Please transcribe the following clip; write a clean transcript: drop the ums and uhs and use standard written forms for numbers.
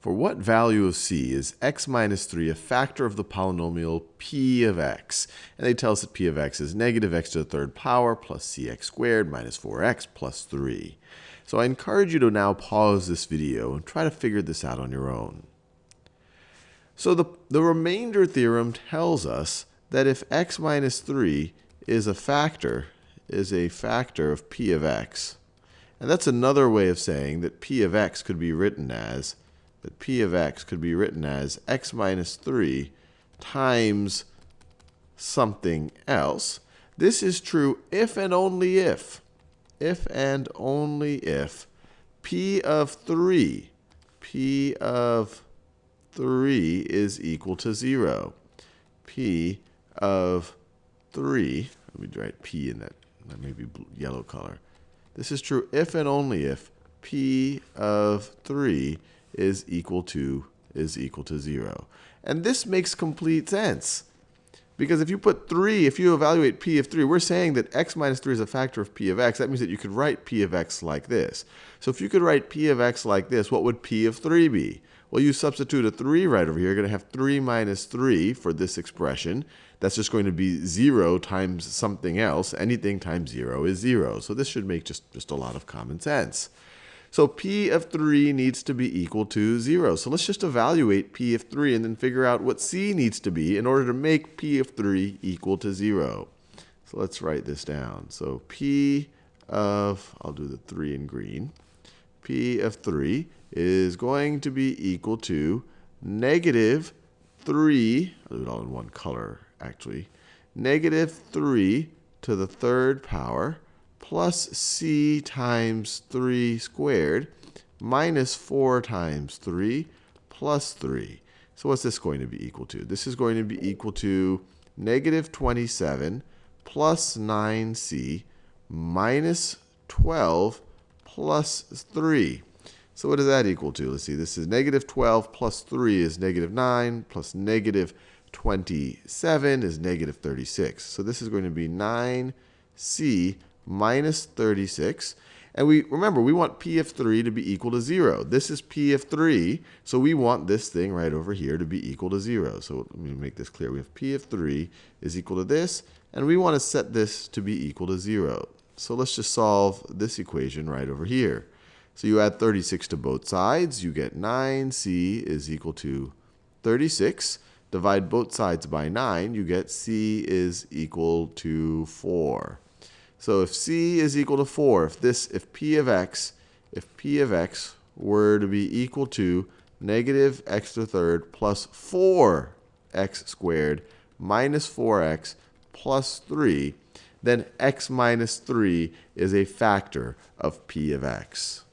For what value of c is x minus 3 a factor of the polynomial p of x? And they tell us that p of x is negative x to the third power plus cx squared minus 4x plus 3. So I encourage you to now pause this video and try to figure this out on your own. So the remainder theorem tells us that if x minus 3 is a factor of p of x, and that's another way of saying that p of x could be written as x minus 3 times something else. This is true if and only if p of 3 is equal to 0. P of 3, let me write p in that may be yellow color. This is true if and only if p of 3 is equal to 0. And this makes complete sense. Because if you evaluate p of 3, we're saying that x minus 3 is a factor of p of x. That means that you could write p of x like this. So if you could write p of x like this, what would p of 3 be? Well, you substitute a 3 right over here. You're going to have 3 minus 3 for this expression. That's just going to be 0 times something else. Anything times 0 is 0. So this should make just a lot of common sense. So p of 3 needs to be equal to 0. So let's just evaluate p of 3 and then figure out what c needs to be in order to make p of 3 equal to 0. So let's write this down. So p of, I'll do the 3 in green. P of 3 is going to be equal to negative 3, I'll do it all in one color actually, negative 3 to the third power plus c times 3 squared minus 4 times 3 plus 3. So what's this going to be equal to? This is going to be equal to negative 27 plus 9c minus 12 plus 3. So what does that equal to? Let's see. This is negative 12 plus 3 is negative 9 plus negative 27 is negative 36. So this is going to be 9c minus 36. And remember, we want p of 3 to be equal to 0. This is p of 3, so we want this thing right over here to be equal to 0. So let me make this clear. We have p of 3 is equal to this, and we want to set this to be equal to 0. So let's just solve this equation right over here. So you add 36 to both sides. You get 9c is equal to 36. Divide both sides by 9. You get c is equal to 4. So if c is equal to 4, if p of x were to be equal to negative x to the third plus 4x squared minus 4x plus 3, then x minus 3 is a factor of p of x.